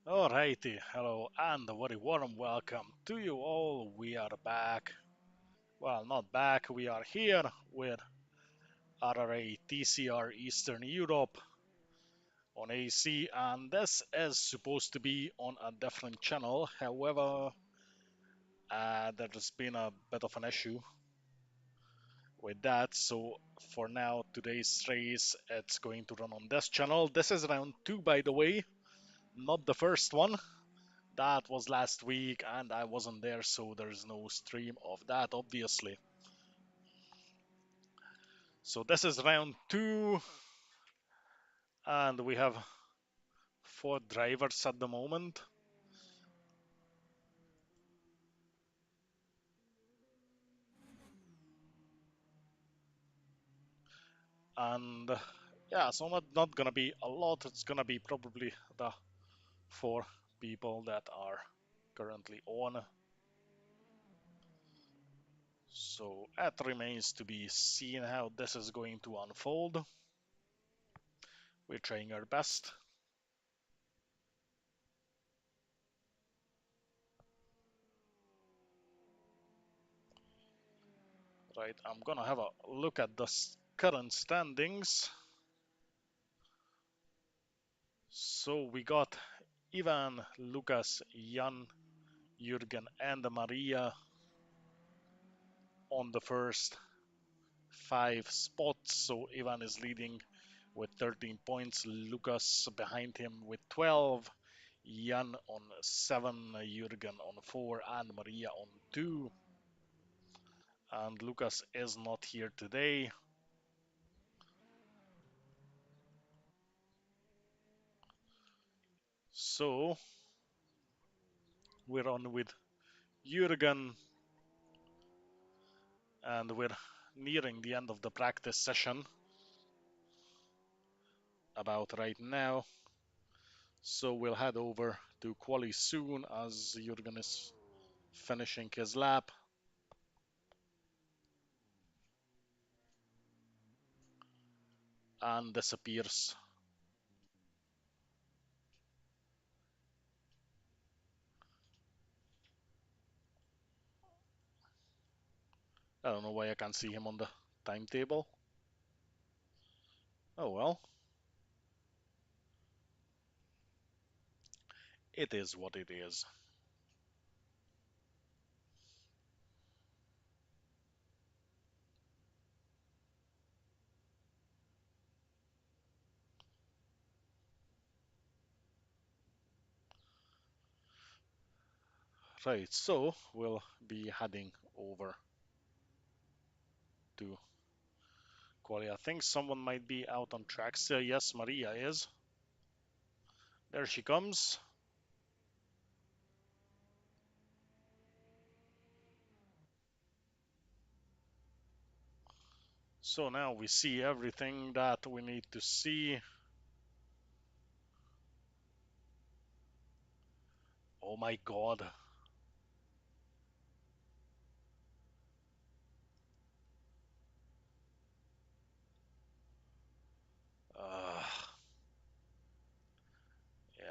Alrighty, hello and a very warm welcome to you all. We are back. Well, not back, we are here with RRA TCR Eastern Europe on AC, and this is supposed to be on a different channel. However, there's been a bit of an issue with that, so for now, today's race it's going to run on this channel. This is round 2, by the way, not the first one. That was last week and I wasn't there, so there's no stream of that, obviously. So this is round 2 and we have 4 drivers at the moment. And yeah, so not gonna be a lot. It's gonna be probably the 4 people that are currently on. So it remains to be seen how this is going to unfold. We're trying our best. Right, I'm gonna have a look at the current standings. So we got Ivan, Lucas, Jan, Jürgen, and Maria on the first 5 spots. So Ivan is leading with 13 points, Lucas behind him with 12, Jan on 7, Jürgen on 4, and Maria on 2. And Lucas is not here today. So we're on with Jürgen, and we're nearing the end of the practice session about right now. So we'll head over to quali soon as Jürgen is finishing his lap. And disappears. I don't know why I can't see him on the timetable. Oh well. It is what it is. Right, so we'll be heading over to quali. I think someone might be out on tracks here. Yes, Maria is. There she comes. So now we see everything that we need to see. Oh my god. Uh, yeah,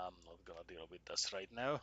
I'm not gonna deal with this right now.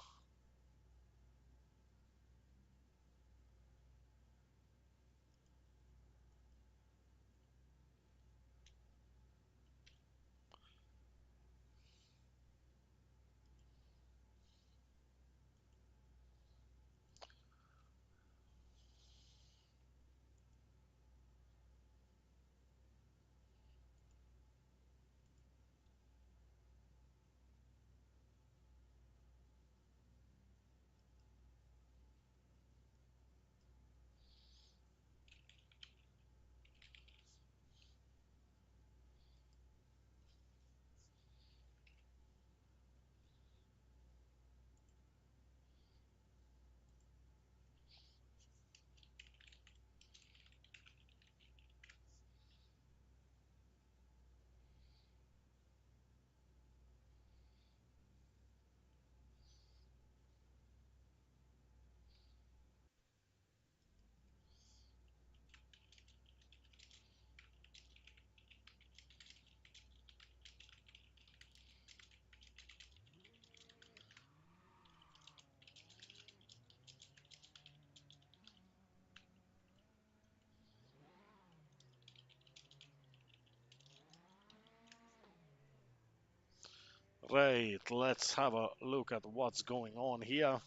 Right, let's have a look at what's going on here.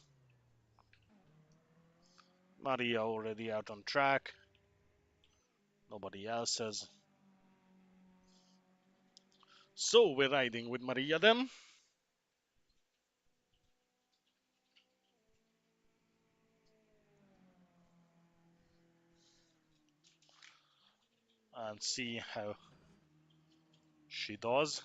Maria already out on track. Nobody else is. So we're riding with Maria then. And see how she does.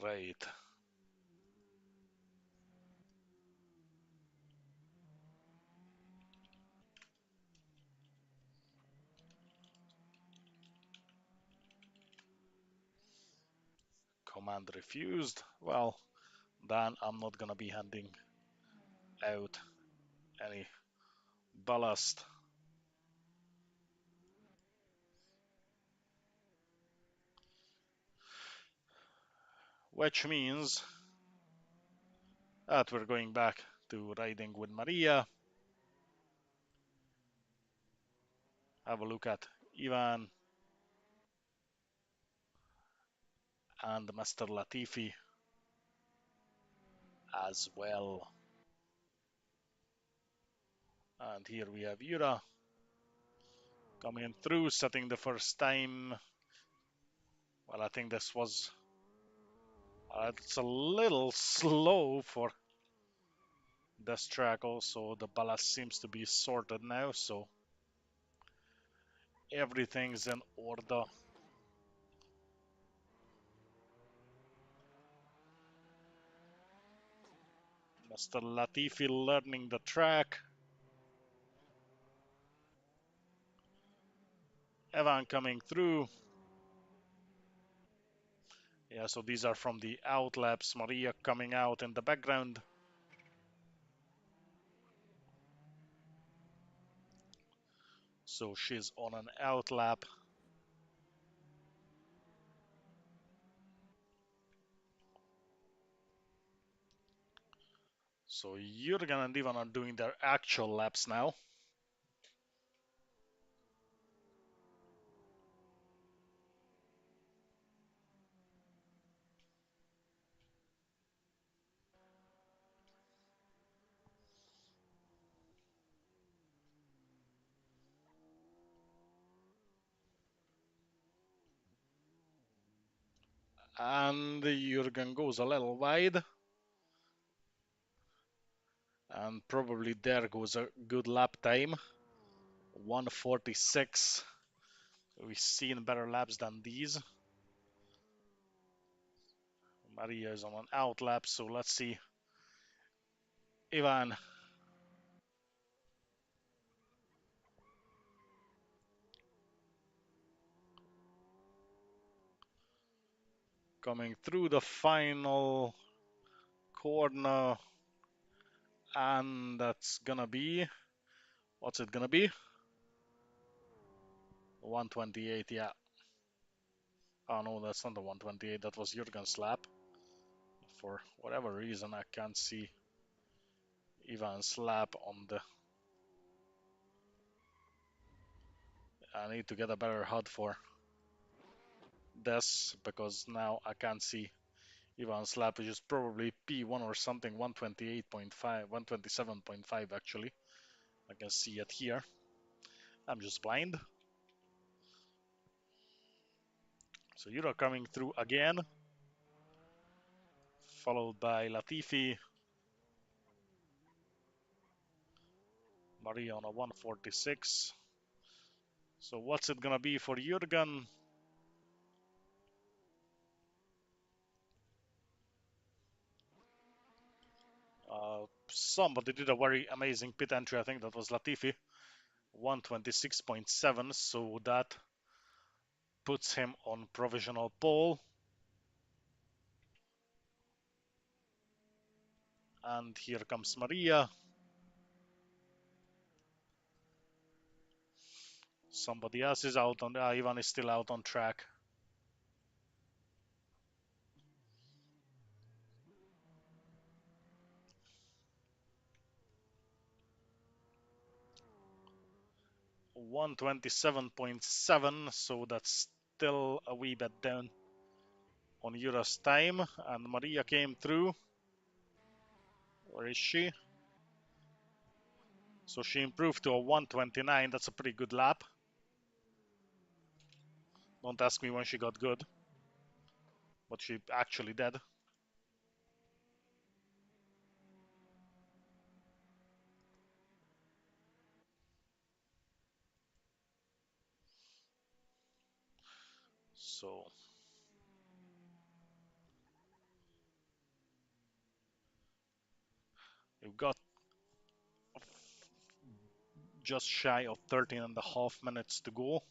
Right. Command refused. Well, then I'm not gonna be handing out any ballast. Which means that we're going back to riding with Maria. Have a look at Ivan and Mr. Latifi as well. And here we have Yura coming through, setting the first time. Well, I think this was it's a little slow for this track also. The ballast seems to be sorted now, so everything's in order. Mr. Latifi learning the track. Evan coming through. Yeah, so these are from the out laps. Maria coming out in the background. So she's on an out lap. So Jurgen and Ivan are doing their actual laps now. And Jurgen goes a little wide. And probably there goes a good lap time. 1:46. We've seen better laps than these. Maria is on an out lap, so let's see. Ivan coming through the final corner, and that's gonna be, what's it gonna be? 128, yeah. Oh no, that's not the 128, that was Jurgen's lap. For whatever reason, I can't see Ivan's lap on the... I need to get a better HUD for this, because now I can't see Ivan's lap, which is probably P1 or something, 128.5, 127.5 actually. I can see it here. I'm just blind. So Yura coming through again, followed by Latifi. Maria on a 146. So what's it gonna be for Jurgen? Somebody did a very amazing pit entry. I think that was Latifi. 126.7. So that puts him on provisional pole. And here comes Maria. Somebody else is out on, Ivan is still out on track. .127.7, so that's still a wee bit down on Yura's time. And Maria came through. Where is she? So she improved to a 129. That's a pretty good lap. Don't ask me when she got good, but she actually did. So we've got just shy of 13 and a half minutes to go.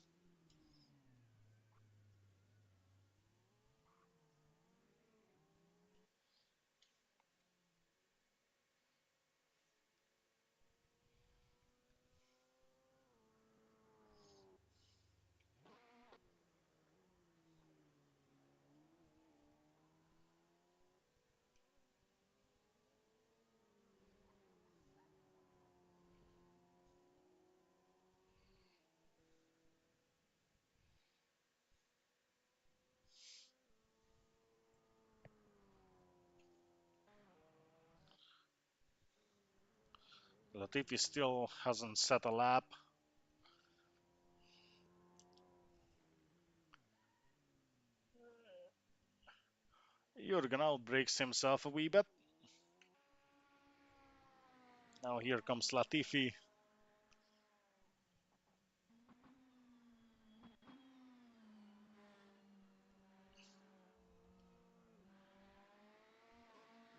Latifi still hasn't set a lap. Jurgen outbreaks himself a wee bit. Now here comes Latifi.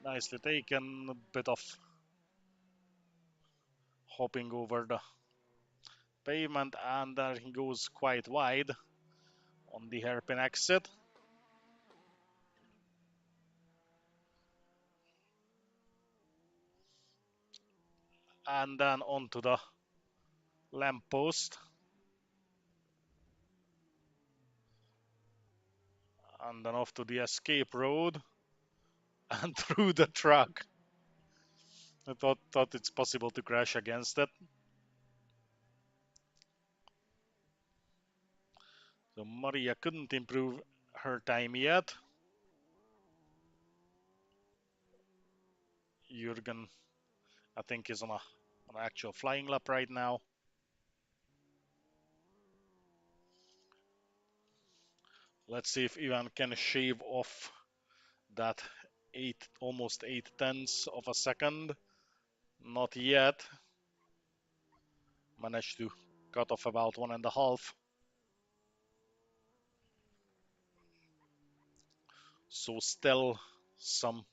Nicely taken, a bit of hopping over the pavement, and there he goes quite wide on the hairpin exit. And then onto the lamppost. And then off to the escape road and through the truck. I thought it's possible to crash against it. So Maria couldn't improve her time yet. Jürgen, I think, is on an actual flying lap right now. Let's see if Ivan can shave off that almost 8/10 of a second. Not yet. Managed to cut off about 1.5. So still some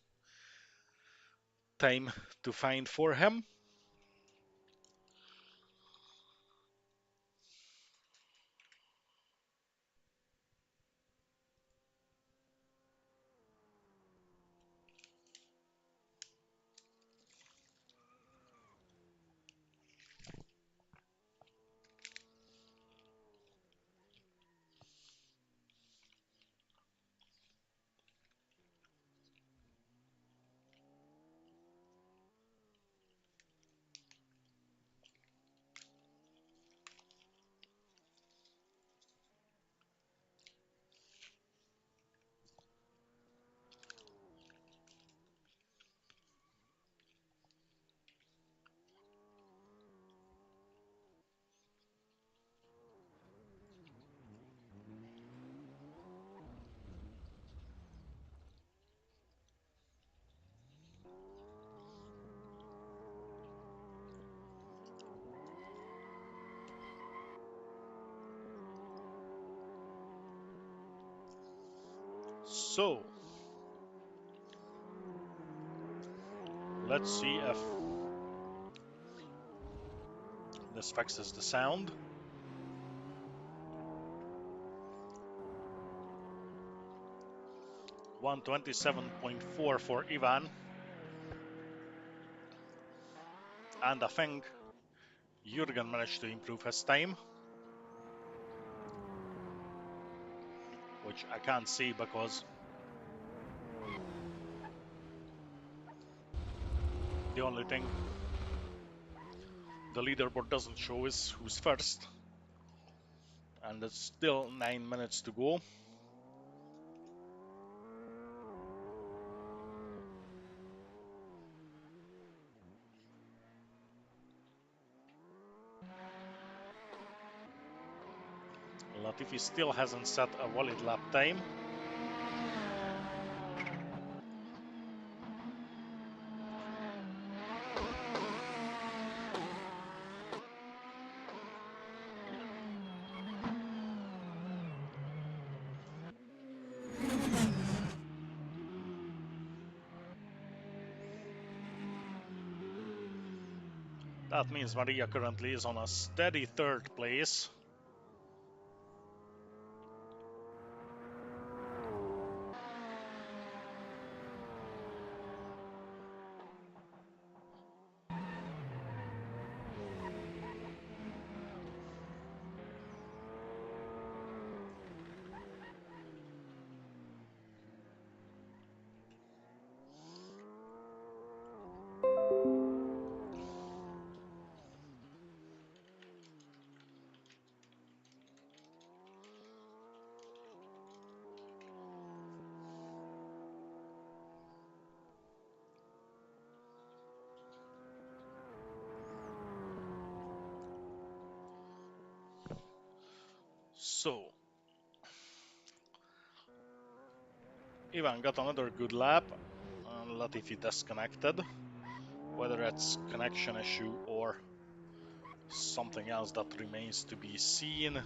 time to find for him. So let's see if this fixes the sound. 1:27.4 for Ivan. And I think Jürgen managed to improve his time, which I can't see because the only thing the leaderboard doesn't show is who's first. And it's still 9 minutes to go. Latifi still hasn't set a valid lap time. That means Maria currently is on a steady third place. So, Ivan got another good lap, and Latifi disconnected. Whether it's connection issue or something else that remains to be seen.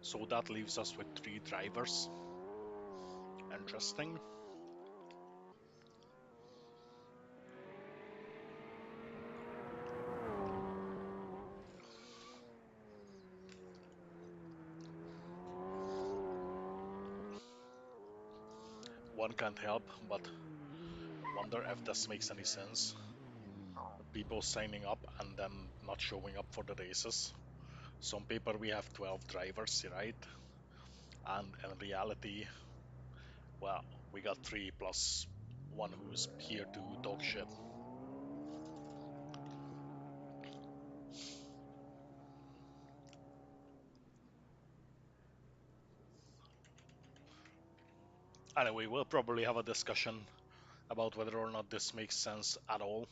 So that leaves us with 3 drivers. Interesting. One can't help but wonder if this makes any sense. People signing up and then not showing up for the races. So on paper we have 12 drivers, right? And in reality, well, we got 3 plus one who's here to talk shit. Anyway, we'll probably have a discussion about whether or not this makes sense at all.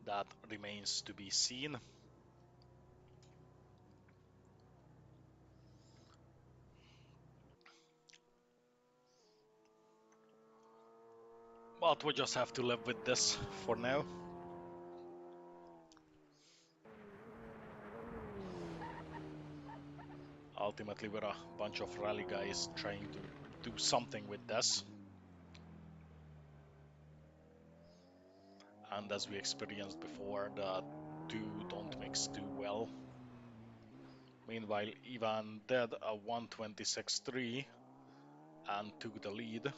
That remains to be seen. But we just have to live with this for now. Ultimately, we're a bunch of rally guys trying to do something with this. And as we experienced before, the two don't mix too well. Meanwhile, Ivan did a 126.3 and took the lead.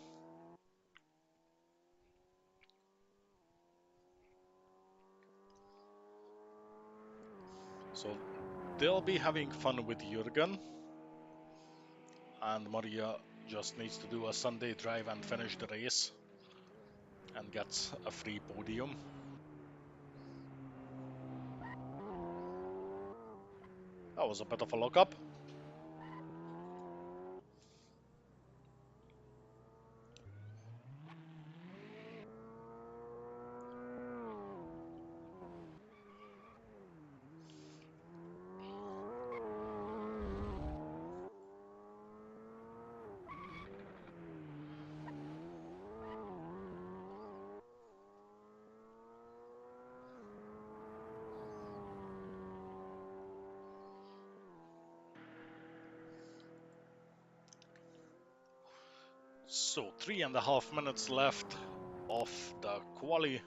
So they'll be having fun with Jürgen, and Maria just needs to do a Sunday drive and finish the race and gets a free podium. That was a bit of a lockup. So 3.5 minutes left of the quali.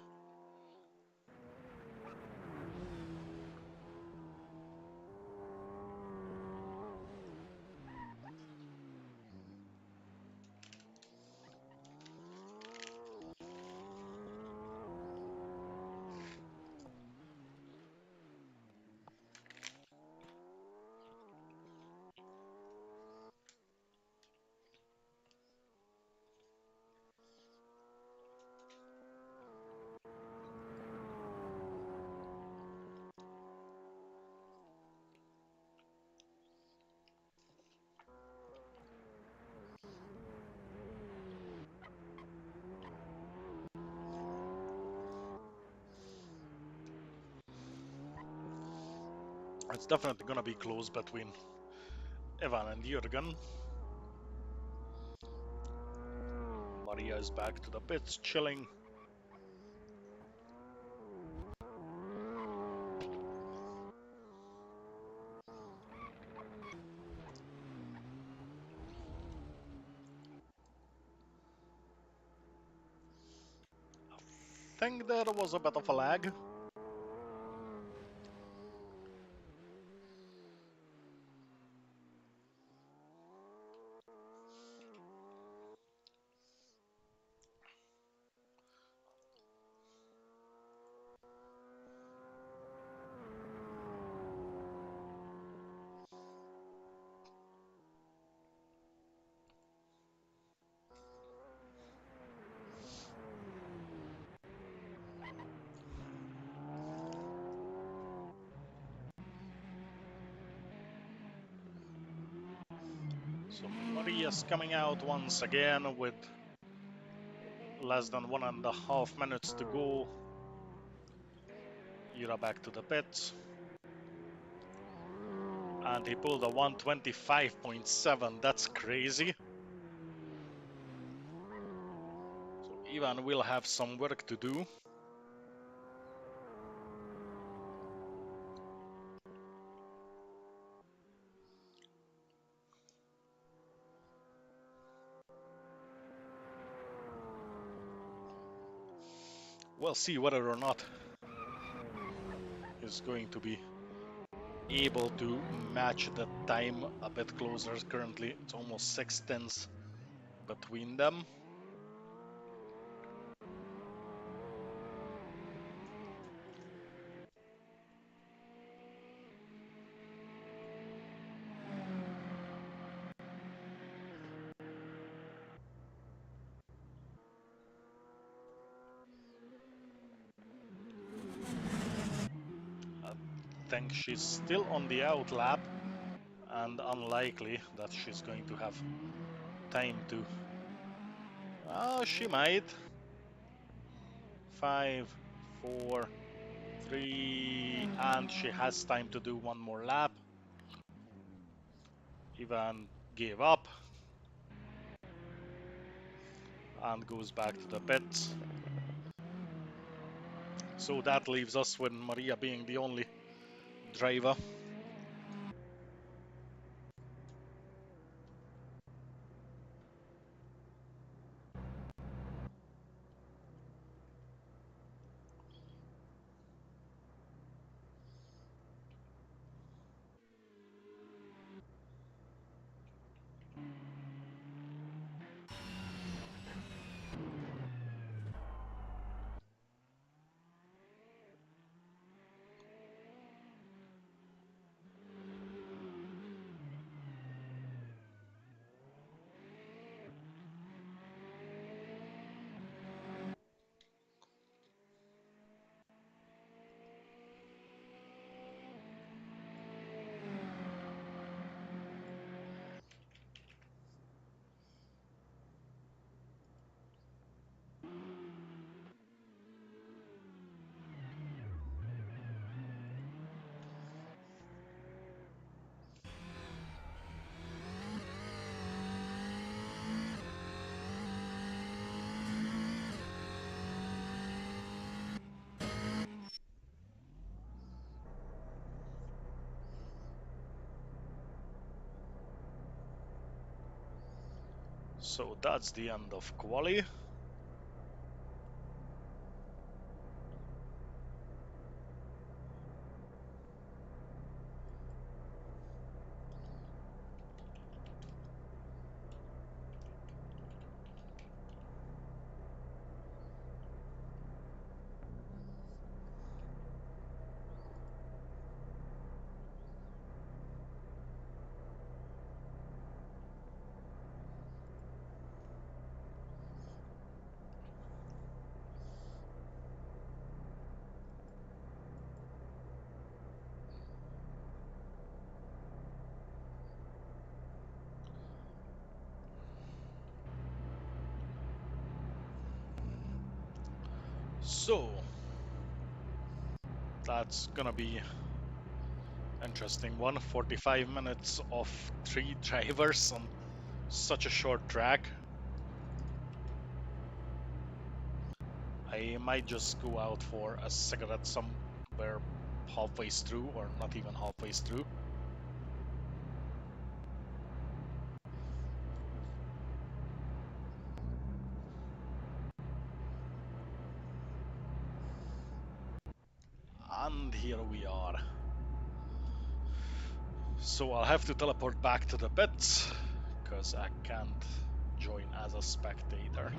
It's definitely gonna be close between Ivan and Jürgen. Maria is back to the pits, chilling. I think there was a bit of a lag. So Maria's coming out once again with less than 1.5 minutes to go. Jura back to the pits. And he pulled a 125.7. That's crazy. So Ivan will have some work to do. We'll see whether or not he's going to be able to match the time a bit closer. Currently, it's almost 6 tenths between them. I think she's still on the out lap, and unlikely that she's going to have time to. Oh, she might. 5, 4, 3, and she has time to do one more lap. Ivan gave up and goes back to the pits. So that leaves us with Maria being the only driver. So that's the end of quali. So that's gonna be interesting one. 45 minutes of 3 drivers on such a short track. I might just go out for a cigarette somewhere halfway through, or not even halfway through. And here we are. So I'll have to teleport back to the pits, because I can't join as a spectator.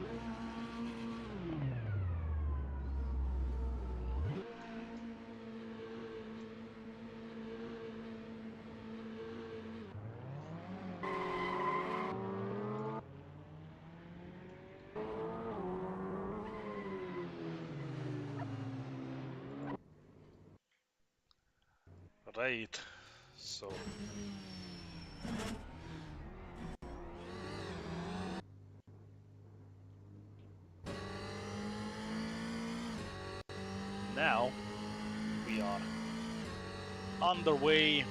Right, so now we are underway.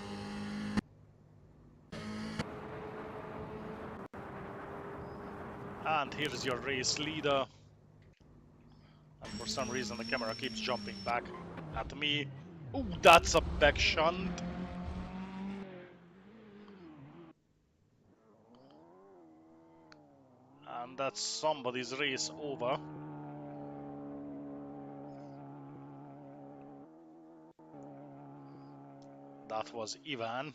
And here's your race leader. And for some reason the camera keeps jumping back at me. Ooh, that's a back shunt. And that's somebody's race over. That was Ivan.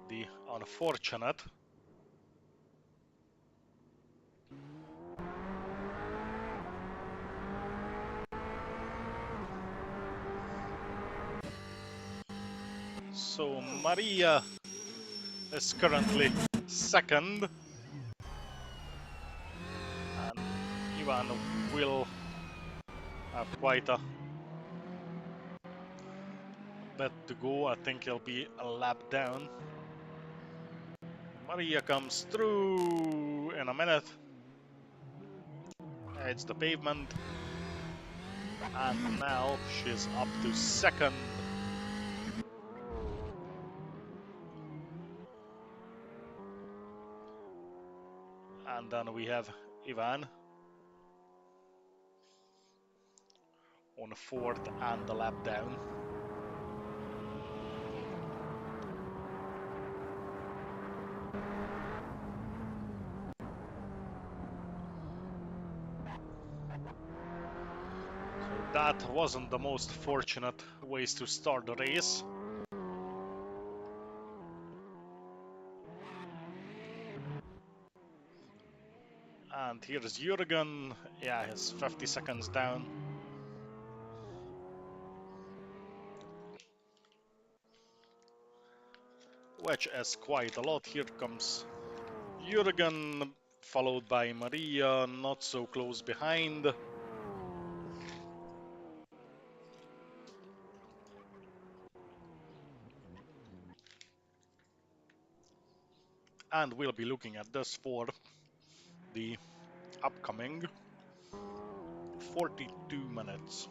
The unfortunate. So Maria is currently second. And Ivan will have quite a bit to go. I think he'll be a lap down. Maria comes through in a minute. It's the pavement. And now she's up to second. And then we have Ivan on fourth and the lap down. So that wasn't the most fortunate ways to start the race. And here's Jürgen. Yeah, he's 50 seconds down. Which is quite a lot. Here comes Jürgen, followed by Maria, not so close behind. And we'll be looking at this for the upcoming 42 minutes.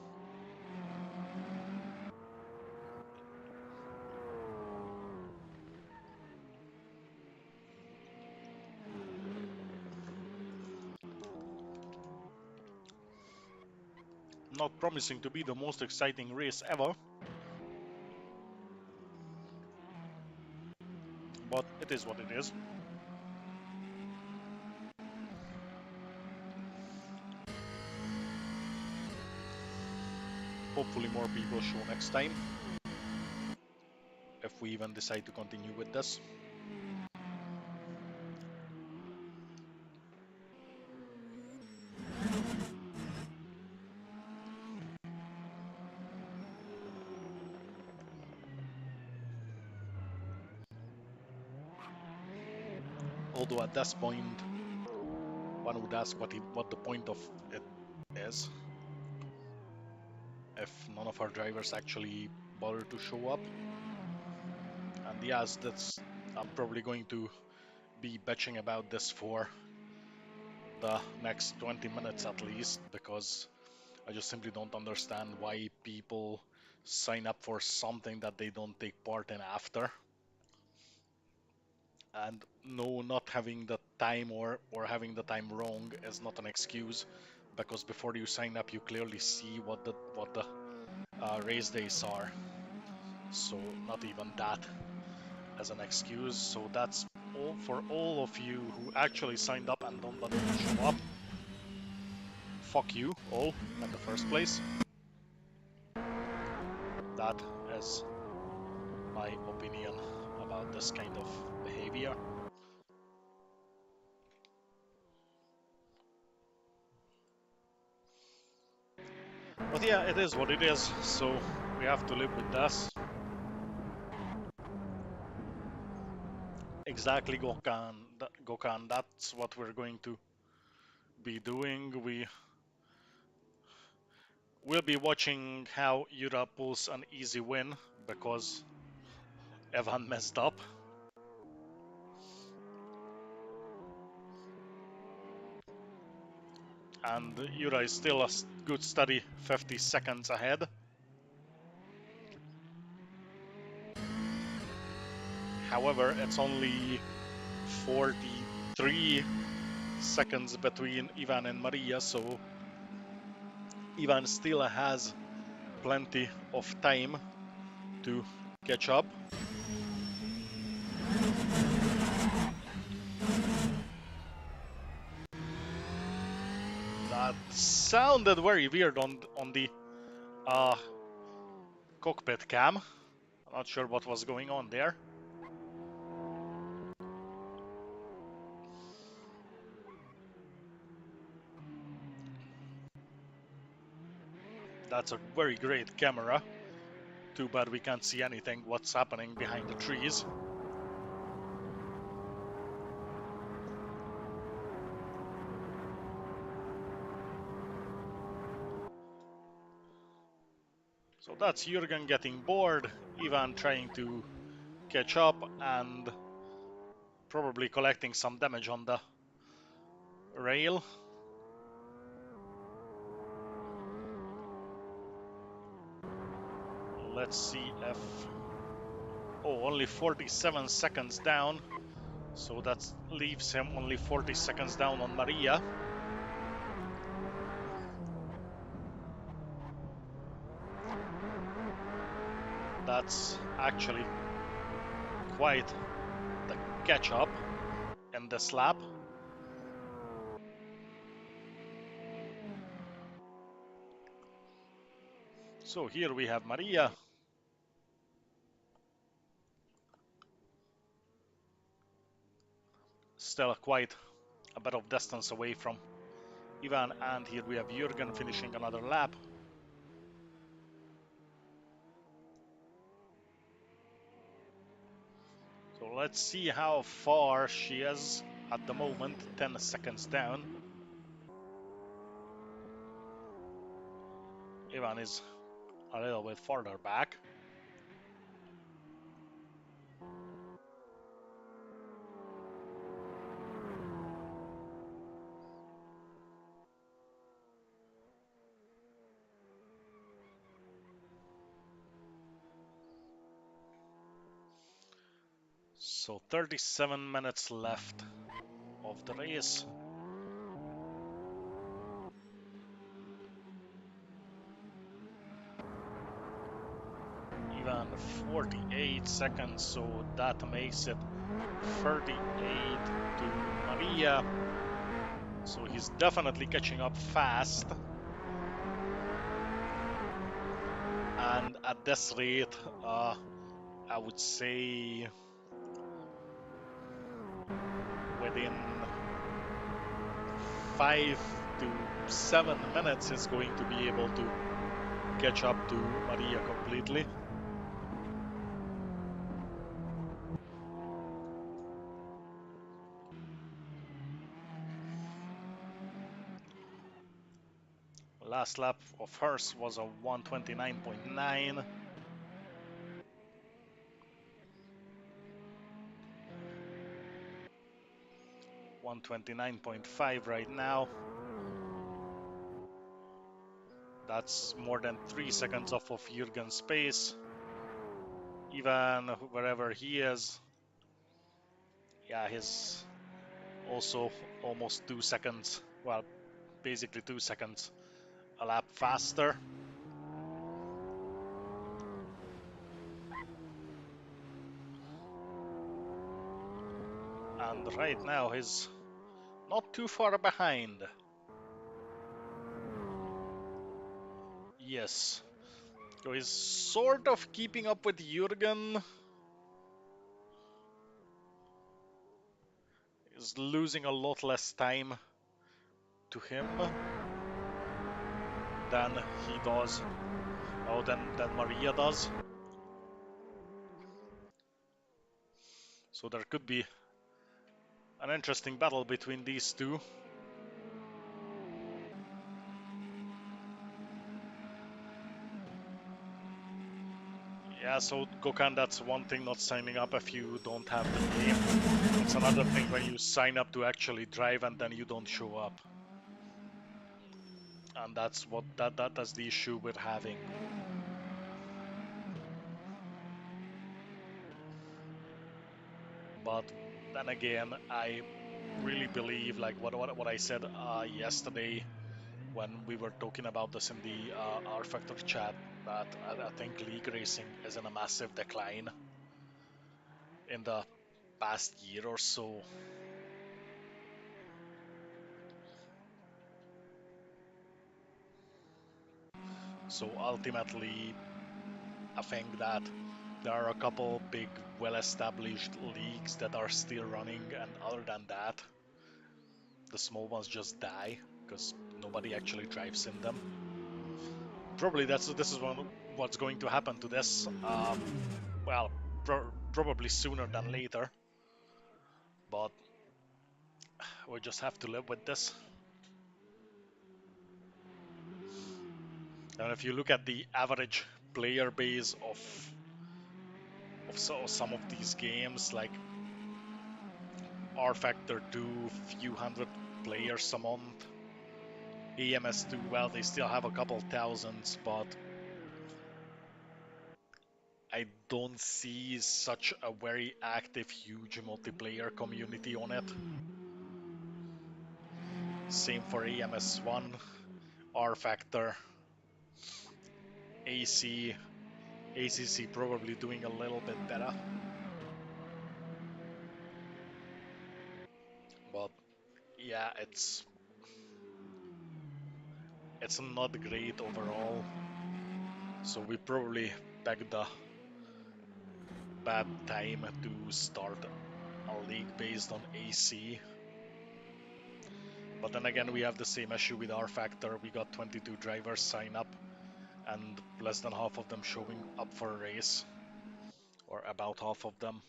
Not promising to be the most exciting race ever. but it is what it is. Hopefully more people show next time, if we even decide to continue with this. Although at this point, one would ask what the point of it is, if none of our drivers actually bother to show up. And yes, I'm probably going to be bitching about this for the next 20 minutes at least, because I just simply don't understand why people sign up for something that they don't take part in after. And no, not having the time or having the time wrong is not an excuse, because before you sign up you clearly see what the race days are. So not even that as an excuse. So that's all for all of you who actually signed up and don't bother to show up. Fuck you all in the first place. That is my opinion about this kind of behavior. But yeah, it is what it is, so we have to live with this. Exactly, Gokan, that's what we're going to be doing. We'll be watching how Yura pulls an easy win, because Evan messed up. And Yura is still a good steady 50 seconds ahead. However, it's only 43 seconds between Ivan and Maria, so Ivan still has plenty of time to catch up. That sounded very weird on the cockpit cam. I'm not sure what was going on there. That's a very great camera. Too bad we can't see anything what's happening behind the trees. So that's Jürgen getting bored, Ivan trying to catch up and probably collecting some damage on the rail. Let's see if... Oh, only 47 seconds down. So that leaves him only 40 seconds down on Maria. That's actually quite the catch-up in this lap. So here we have Maria. Still quite a bit of distance away from Ivan, and here we have Jürgen finishing another lap. So let's see how far she is at the moment, 10 seconds down. Ivan is a little bit farther back. So 37 minutes left of the race. Even 48 seconds, so that makes it 38 to Maria. So he's definitely catching up fast. And at this rate, I would say within 5 to 7 minutes is going to be able to catch up to Maria completely. Last lap of hers was a 129.9. 129.5 right now. That's more than 3 seconds off of Jürgen's pace. Even wherever he is, yeah, he's also almost 2 seconds, well, basically 2 seconds a lap faster. And right now he's not too far behind. Yes. So he's sort of keeping up with Jürgen. He's losing a lot less time to him than he does, oh, than Maria does. So there could be an interesting battle between these two. Yeah, so Gokan, that's one thing not signing up if you don't have the game. It's another thing when you sign up to actually drive and then you don't show up. And that's what that's the issue we're having. But then again, I really believe, like what I said yesterday when we were talking about this in the R Factor chat, that I think league racing is in a massive decline in the past year or so. So ultimately, I think that there are a couple big, well-established leagues that are still running, and other than that, the small ones just die because nobody actually drives in them. Probably this is what's going to happen to this. Well, probably sooner than later, but we just have to live with this. And if you look at the average player base of some of these games, like R Factor 2, few hundred players a month. AMS2, well, they still have a couple thousands, but I don't see such a very active, huge multiplayer community on it. Same for AMS1, R Factor, AC, ACC probably doing a little bit better. But yeah, it's not great overall. So we probably picked the bad time to start a league based on AC. But then again, we have the same issue with R Factor. We got 22 drivers sign up and less than half of them showing up for a race, or about half of them.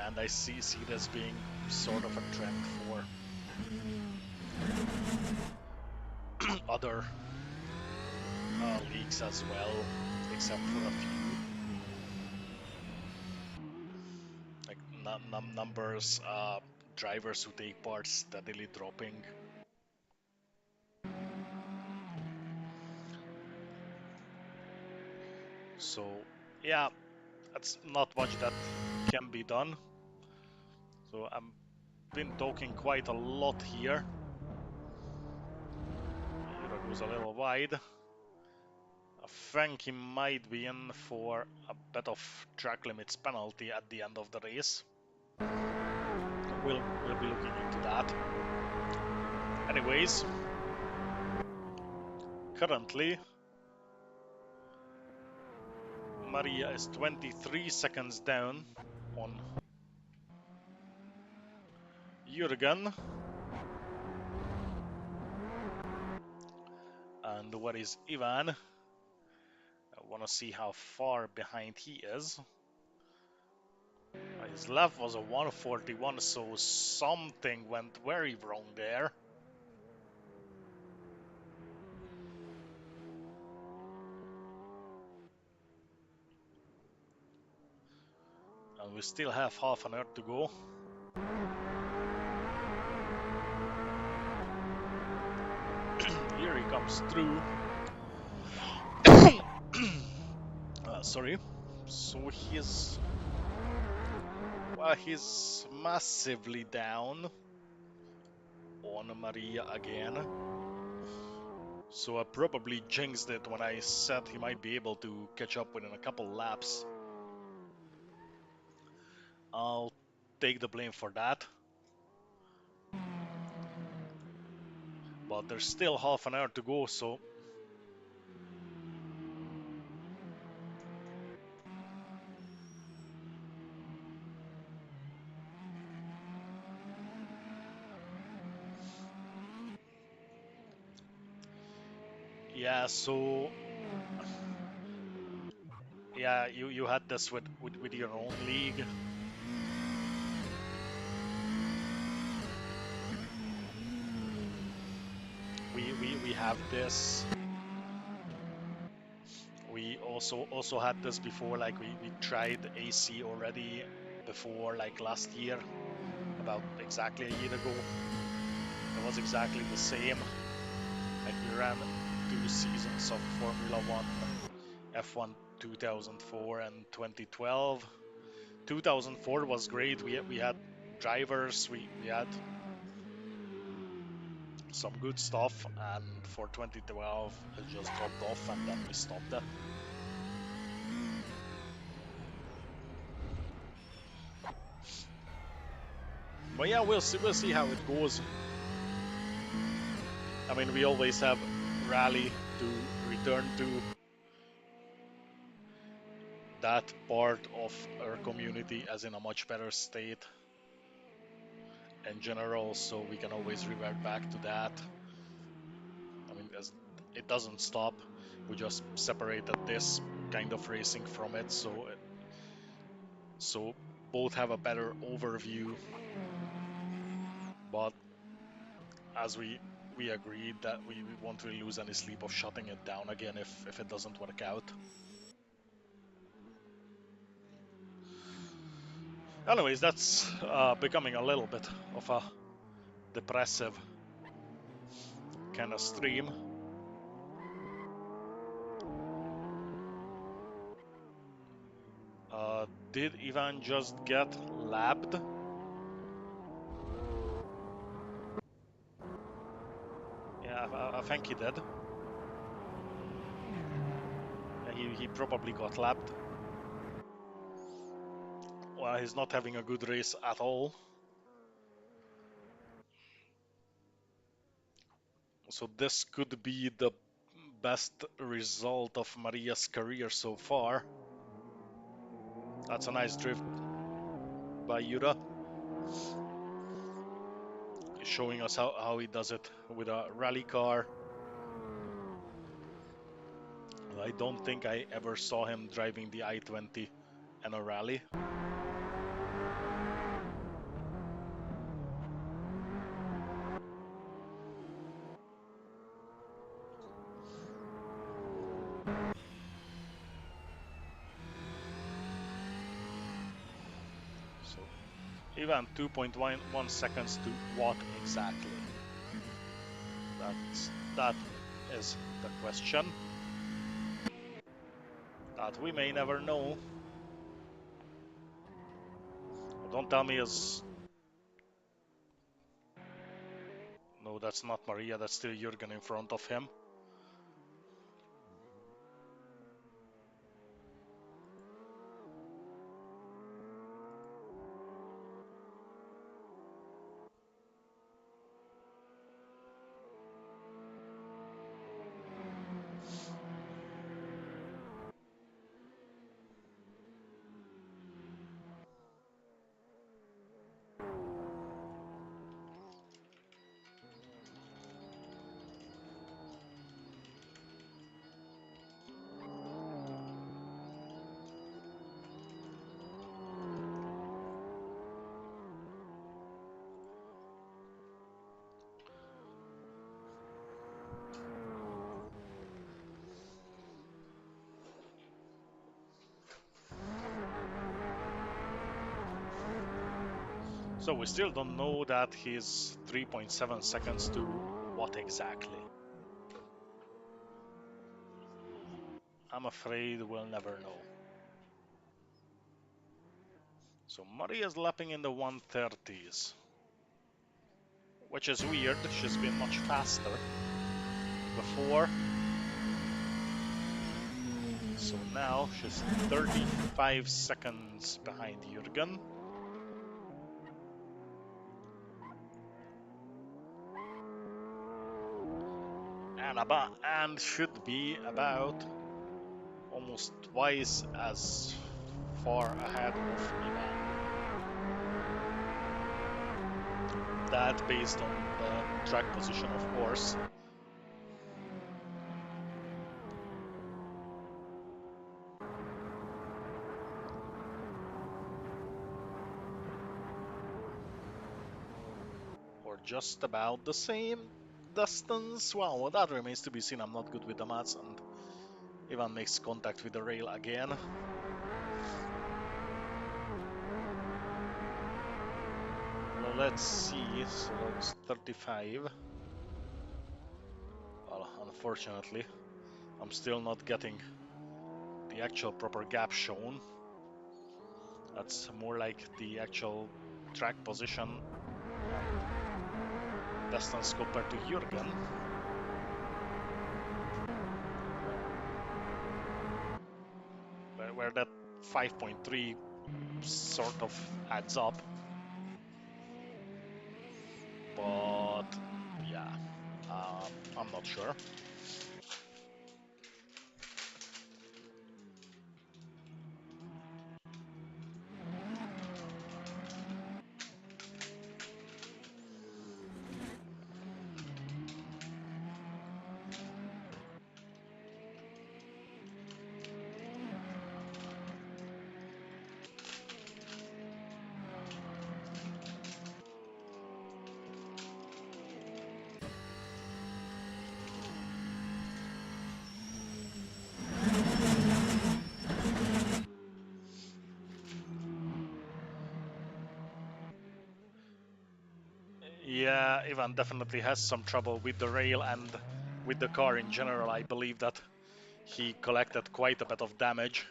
And I see this being sort of a trend for other leagues as well, except for a few. Like numbers, drivers who take part steadily dropping. So yeah, that's not much that can be done. So I've been talking quite a lot here. goes a little wide. I think he might be in for a bit of track limits penalty at the end of the race. We'll be looking into that. Anyways, currently Maria is 23 seconds down on Jürgen. And where is Ivan? I want to see how far behind he is. His lap was a 141, so something went very wrong there. And we still have half an hour to go. Here he comes through. Sorry. So he's massively down on Maria again. So I probably jinxed it when I said he might be able to catch up within a couple laps. I'll take the blame for that. But there's still half an hour to go, so yeah, so yeah, you had this with your own league. We have this. We also had this before, like we tried AC already before, like last year, about exactly a year ago. It was exactly the same. Like we ran 2 seasons of Formula 1, F1 2004 and 2012. 2004 was great. We had drivers, we had some good stuff, and for 2012 it just dropped off and then we stopped it. But yeah, we'll see how it goes. I mean, we always have rally to return to. That part of our community as in a much better state in general, so we can always revert back to that. I mean, it doesn't stop. We just separated this kind of racing from it, so both have a better overview. But as we agreed that we won't really lose any sleep of shutting it down again if it doesn't work out. Anyways, that's becoming a little bit of a depressive kind of stream. Did Ivan just get lapped? Yeah, I think he did. Yeah, he probably got lapped. Well, he's not having a good race at all. So this could be the best result of Maria's career so far. That's a nice drift by Yura. He's showing us how he does it with a rally car. I don't think I ever saw him driving the I-20 in a rally. So Ivan 2.11 seconds to what exactly? That is the question that we may never know. Don't tell me it's... No, that's not Maria, that's still Jürgen in front of him. So we still don't know that he's 3.7 seconds to what exactly. I'm afraid we'll never know. So Maria's lapping in the 130s, which is weird. She's been much faster before. So now she's 35 seconds behind Jürgen. And should be about almost twice as far ahead of Ivan. That based on the track position, of course. Or just about the same distance. Well, that remains to be seen. I'm not good with the maths, and Ivan makes contact with the rail again. Well, let's see. So that's 35. Well, unfortunately, I'm still not getting the actual proper gap shown. That's more like the actual track position and distance compared to Jürgen. Where that 5.3 sort of adds up. But yeah, I'm not sure. Yeah, Ivan definitely has some trouble with the rail and with the car in general. I believe that he collected quite a bit of damage.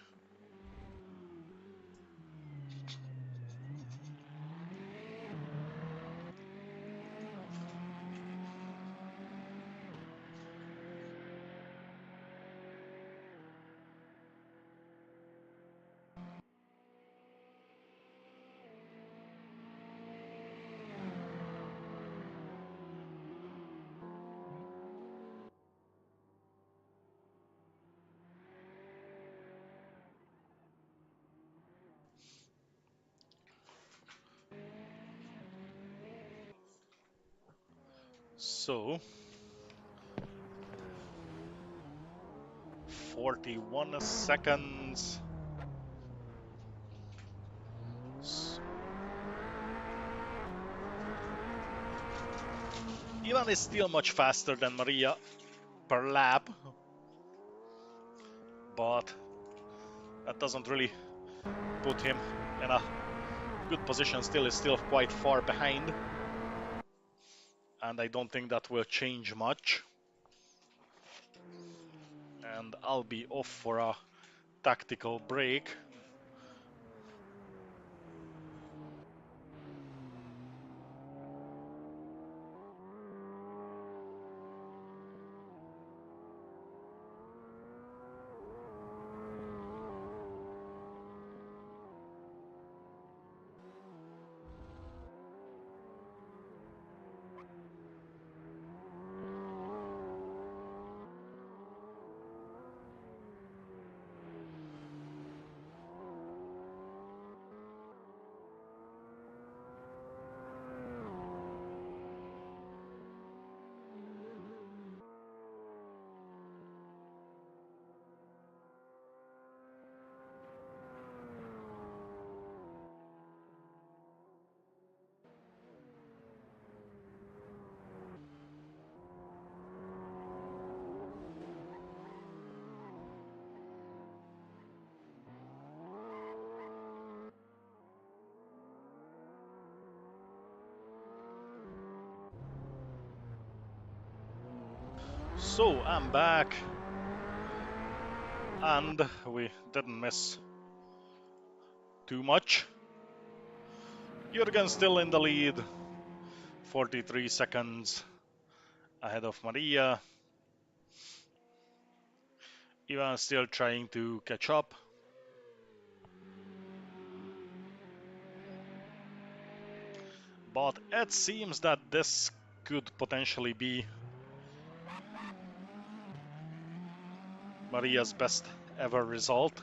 So, 41 seconds. Ivan is still much faster than Maria per lap, but that doesn't really put him in a good position. Still is still quite far behind, and I don't think that will change much. And I'll be off for a tactical break. So I'm back, and we didn't miss too much. Jürgen still in the lead, 43 seconds ahead of Maria. Ivan still trying to catch up. But it seems that this could potentially be Maria's best ever result.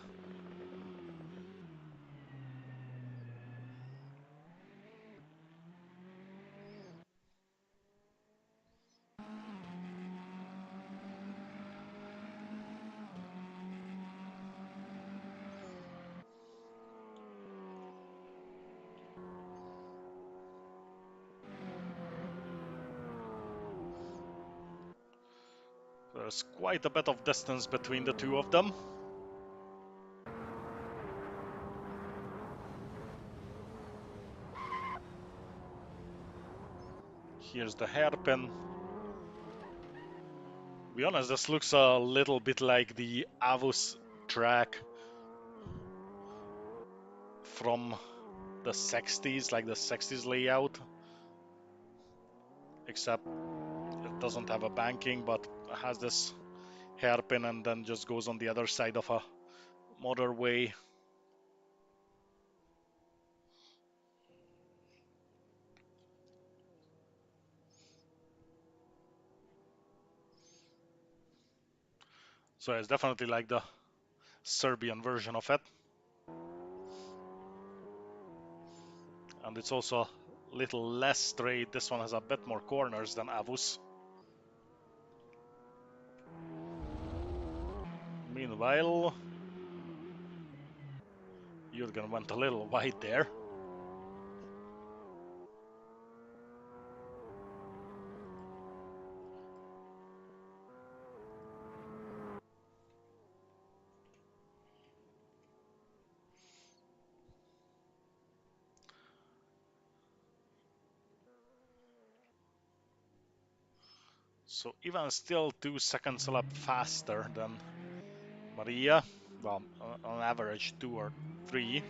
There's quite a bit of distance between the two of them. Here's the hairpin. To be honest, this looks a little bit like the Avus track from the 60s, like the 60s layout. Except it doesn't have a banking, but has this hairpin and then just goes on the other side of a motorway. So it's definitely like the Serbian version of it. And it's also a little less straight. This one has a bit more corners than Avus. Meanwhile, Jürgen went a little wide there. So Ivan still 2 seconds a lap faster than Maria. Well, on average 2 or 3.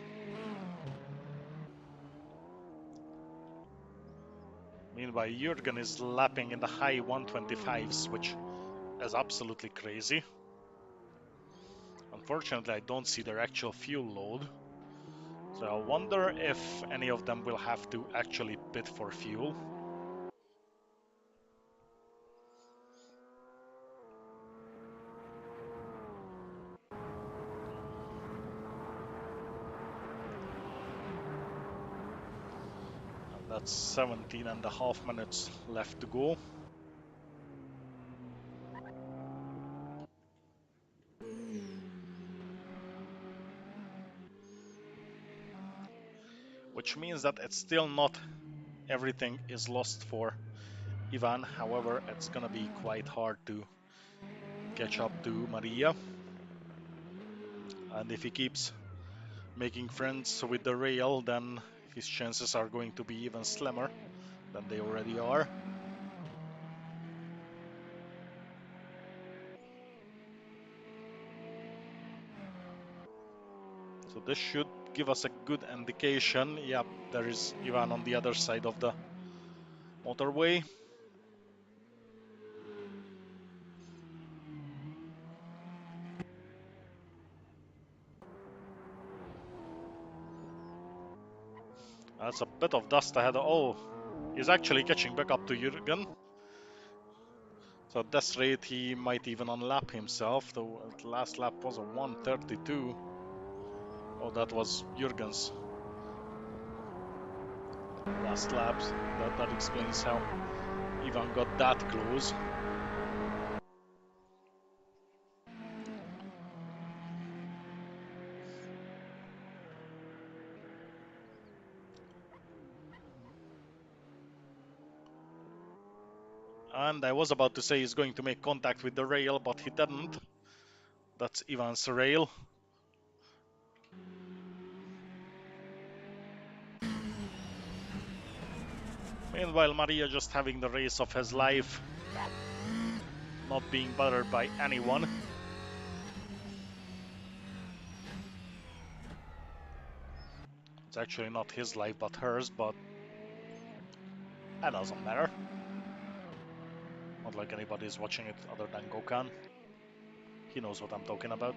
Meanwhile, Jürgen is lapping in the high 125s, which is absolutely crazy. Unfortunately, I don't see their actual fuel load. So I wonder if any of them will have to actually pit for fuel. And that's 17.5 minutes left to go. Which means that it's still not everything is lost for Ivan. However, it's gonna be quite hard to catch up to Maria. And if he keeps making friends with the rail, then his chances are going to be even slimmer than they already are. So this should give us a good indication. Yep, there is Ivan on the other side of the motorway. That's a bit of dust ahead. Oh, he's actually catching back up to Jürgen. So at this rate, he might even unlap himself. The last lap was a 1:32. Oh, that was Jürgen's last laps. That explains how Ivan got that close. And I was about to say he's going to make contact with the rail, but he didn't. That's Ivan's rail. Meanwhile, Maria just having the race of his life. not being bothered by anyone. It's actually not his life but hers, but that doesn't matter. Not like anybody's watching it other than Gokhan. He knows what I'm talking about.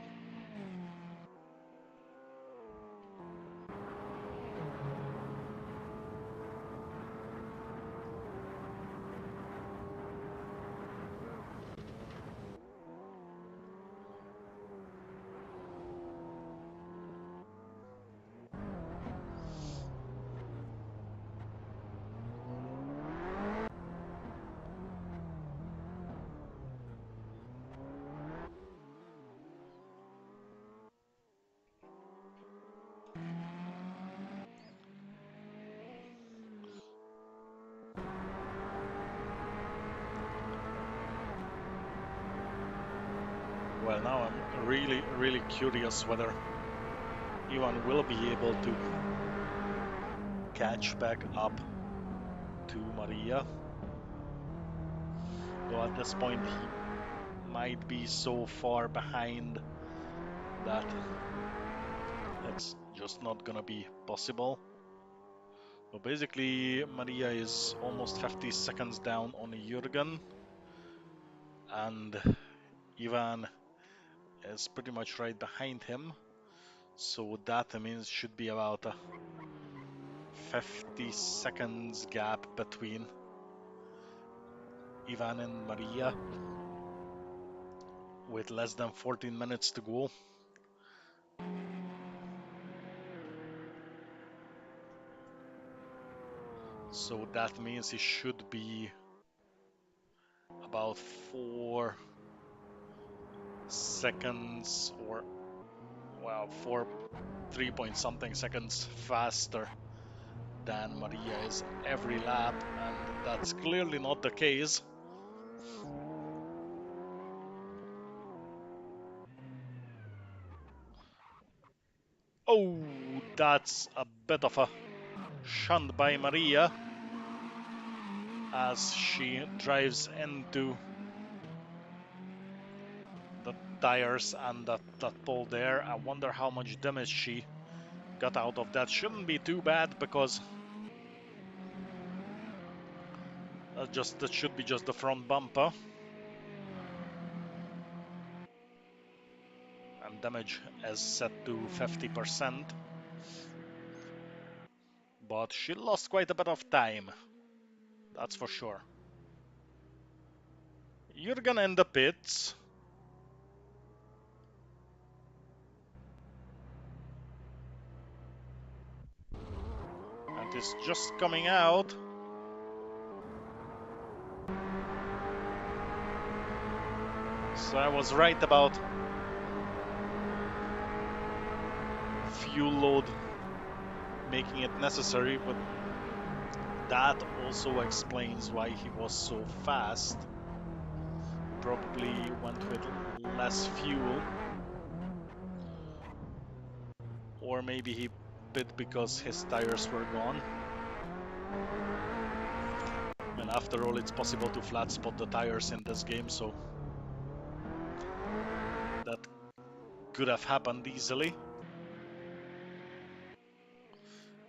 Well, now I'm really curious whether Ivan will be able to catch back up to Maria. Though at this point he might be so far behind that it's just not gonna be possible. So basically Maria is almost 50 seconds down on Jürgen, and Ivan is pretty much right behind him. So that means should be about a 50 seconds gap between Ivan and Maria with less than 14 minutes to go. So that means he should be about 4 seconds or, well, 3 point something seconds faster than Maria is every lap, and that's clearly not the case. Oh, that's a bit of a shunt by Maria as she drives into the tires and that pole there. I wonder how much damage she got out of that. Shouldn't be too bad because that should be just the front bumper. And damage is set to 50%. But she lost quite a bit of time, that's for sure. Jürgen in the pits. And is just coming out. So I was right about fuel load making it necessary, but that also explains why he was so fast. Probably went with less fuel. Or maybe he pit because his tires were gone. And after all, it's possible to flat spot the tires in this game, so that could have happened easily.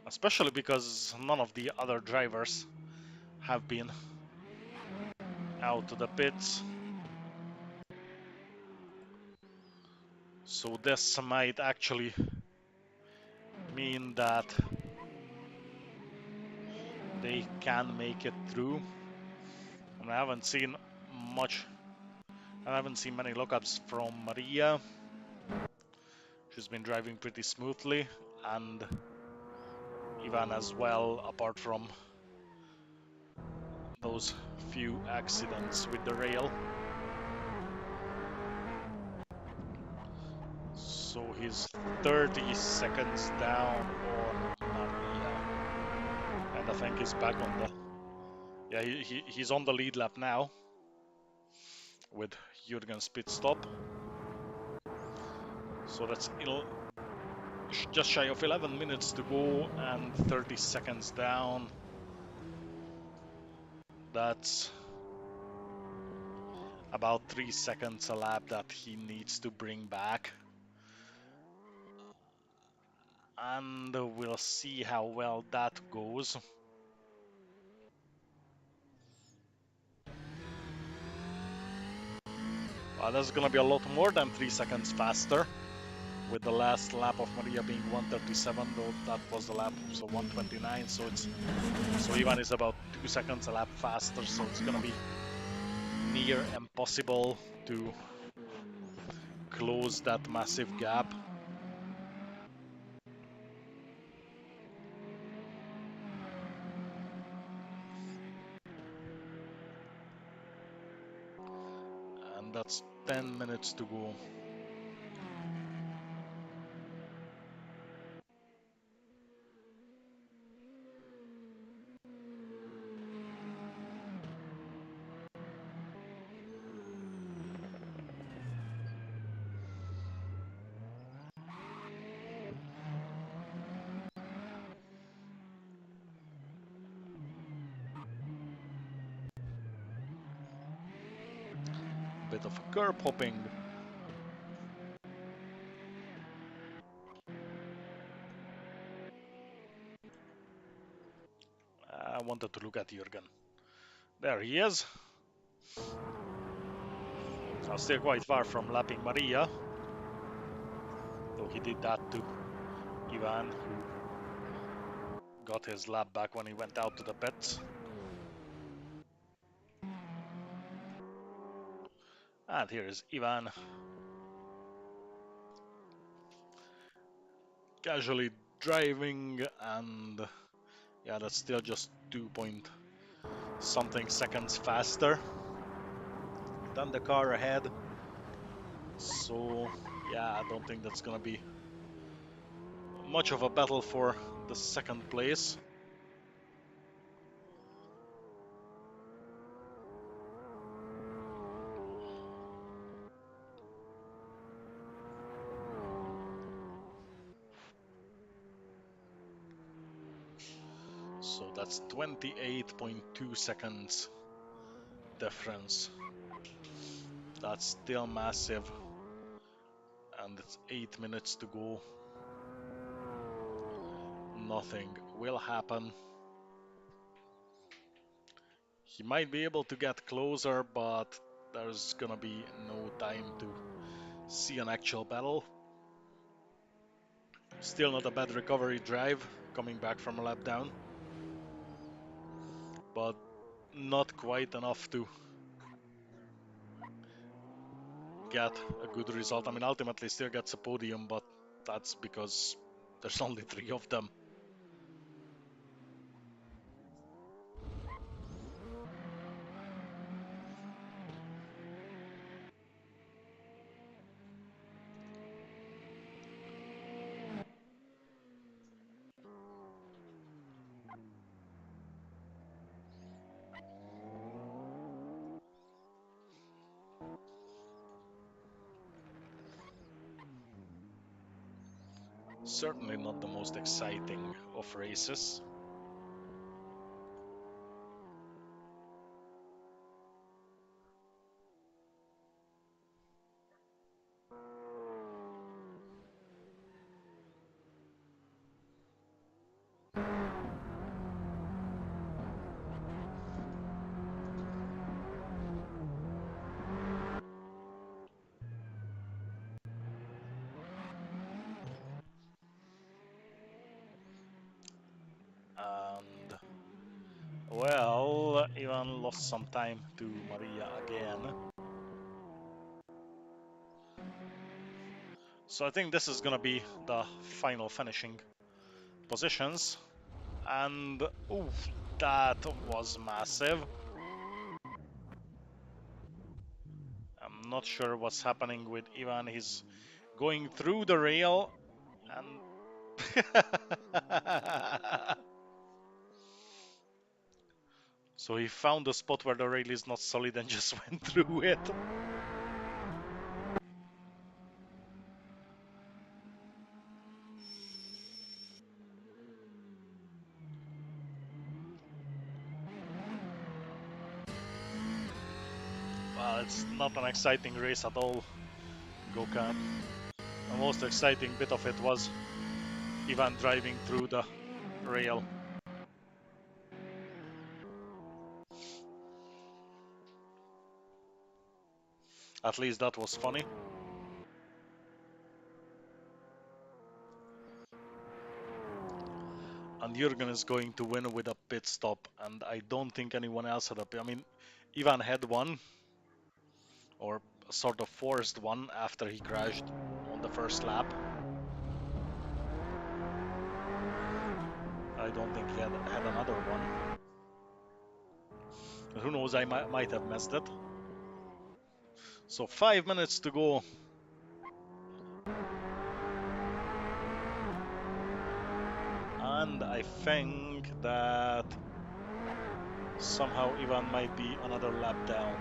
Especially because none of the other drivers have been out to the pits. So this might actually mean that they can make it through. And I haven't seen many lookups from Maria. She's been driving pretty smoothly, and Ivan as well, apart from those few accidents with the rail. So he's 30 seconds down on Maria. And I think he's back on the... Yeah, he's on the lead lap now with Jürgen's pit stop. So that's just shy of 11 minutes to go and 30 seconds down. That's about 3 seconds a lap that he needs to bring back. And we'll see how well that goes. Well, that's gonna be a lot more than 3 seconds faster, with the last lap of Maria being 1:37, though that was the lap, so 1:29. So Ivan is about 2 seconds a lap faster. So it's gonna be near impossible to close that massive gap. And that's 10 minutes to go. Bit of curb hopping. I wanted to look at Jürgen. There he is. Still quite far from lapping Maria, though he did that to Ivan, who got his lap back when he went out to the pits. And here is Ivan, casually driving, and yeah, that's still just 2 point something seconds faster than the car ahead. So yeah, I don't think that's gonna be much of a battle for the second place. So that's 28.2 seconds difference. That's still massive, and it's 8 minutes to go. Nothing will happen. He might be able to get closer, but there's gonna be no time to see an actual battle. Still not a bad recovery drive coming back from a lap down, but not quite enough to get a good result. I mean, ultimately still gets a podium, but that's because there's only 3 of them. Certainly not the most exciting of races. And well, Ivan lost some time to Maria again. So I think this is gonna be the final finishing positions. And oof, that was massive. I'm not sure what's happening with Ivan. He's going through the rail and so he found a spot where the rail is not solid and just went through it. Well, it's not an exciting race at all, Gokhan. The most exciting bit of it was Ivan driving through the rail. At least that was funny. And Jürgen is going to win with a pit stop, and I don't think anyone else had a pit. I mean, Ivan had one, or sort of forced one after he crashed on the first lap. I don't think he had another one. But who knows, I might have missed it. So 5 minutes to go. And I think that somehow Ivan might be another lap down.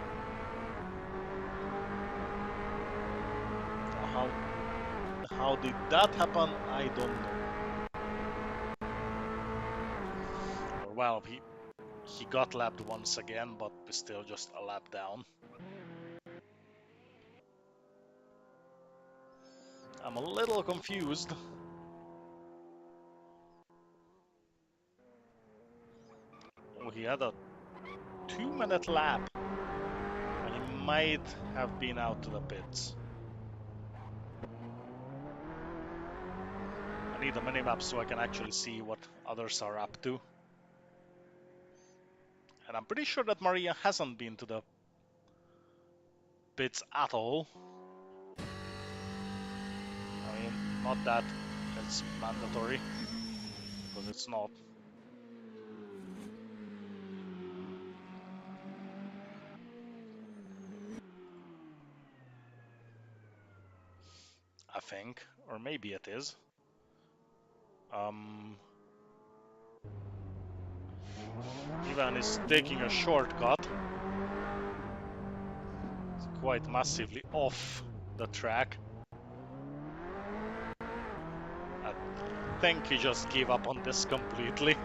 How did that happen? I don't know. Or well, he got lapped once again, but still just a lap down. I'm a little confused. Oh, he had a 2-minute lap, and he might have been out to the pits. I need a minimap so I can actually see what others are up to. And I'm pretty sure that Maria hasn't been to the pits at all. I mean, not that it's mandatory, because it's not. I think, or maybe it is. Ivan is taking a shortcut. It's quite massively off the track. I think he just gave up on this completely.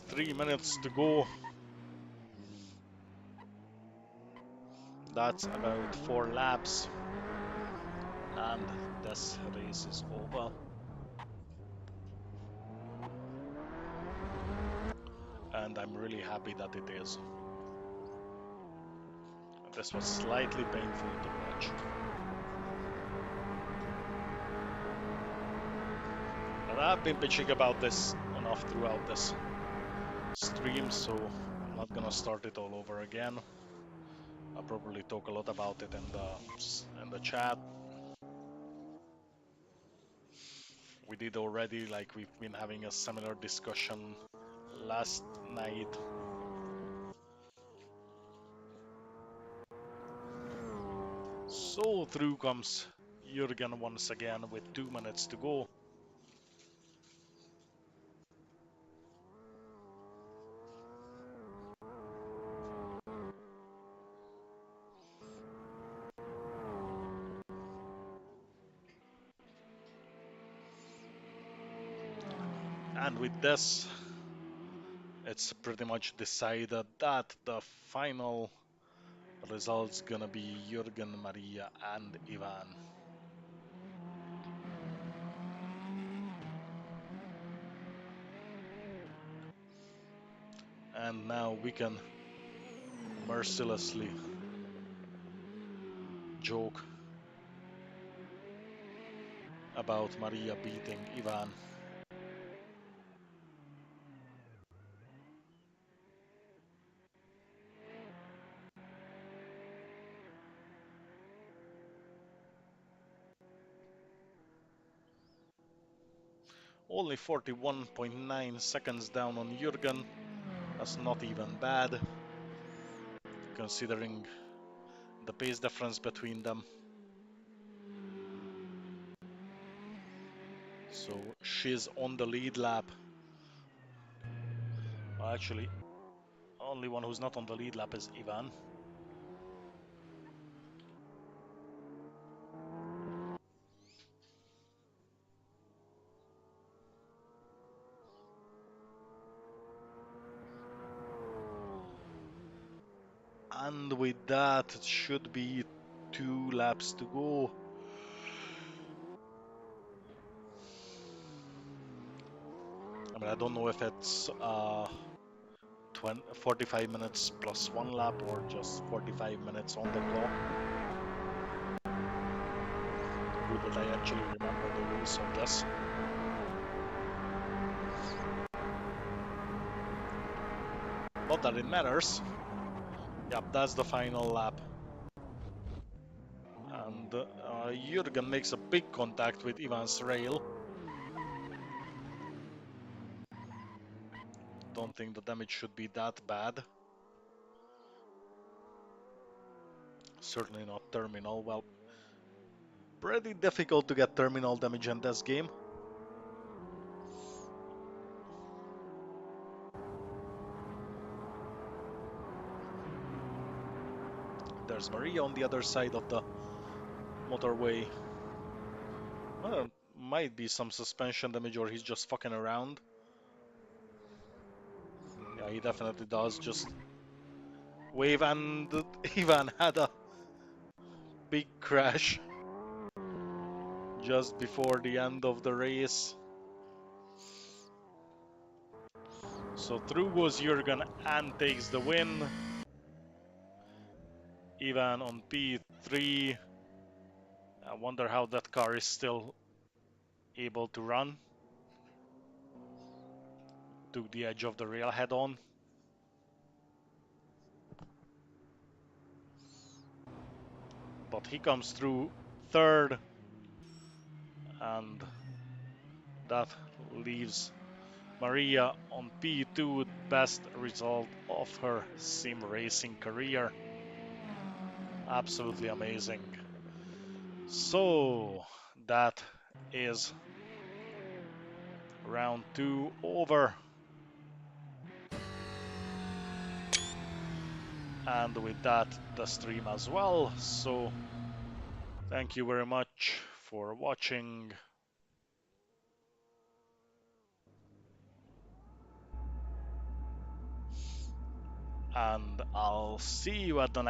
Three minutes to go. That's about 4 laps. And this race is over. And I'm really happy that it is. This was slightly painful to watch. But I've been bitching about this enough throughout this stream, so I'm not gonna start it all over again. I'll probably talk a lot about it in the chat. We did already, like we've been having a similar discussion last night. So through comes Jürgen once again with 2 minutes to go. And with this, it's pretty much decided that the final result's gonna be Jürgen, Maria, and Ivan. And now we can mercilessly joke about Maria beating Ivan. Only 41.9 seconds down on Jürgen. That's not even bad, considering the pace difference between them. So she's on the lead lap. Well, actually, only one who's not on the lead lap is Ivan. And with that, it should be 2 laps to go. I mean, I don't know if it's 45 minutes plus 1 lap or just 45 minutes on the clock. Good that I actually remember the rules of this. Not that it matters. Yep, that's the final lap. And Jürgen makes a big contact with Ivan's rail. Don't think the damage should be that bad. Certainly not terminal. Well, pretty difficult to get terminal damage in this game. There's Maria on the other side of the motorway. Might be some suspension damage or he's just fucking around. Yeah, he definitely does. Just wave, and Ivan had a big crash just before the end of the race. So through goes Jürgen and takes the win. Ivan on P3. I wonder how that car is still able to run. Took the edge of the rail head on. But he comes through third. And that leaves Maria on P2, best result of her sim racing career. Absolutely amazing. So that is round 2 over. And with that, the stream as well. So thank you very much for watching. And I'll see you at the next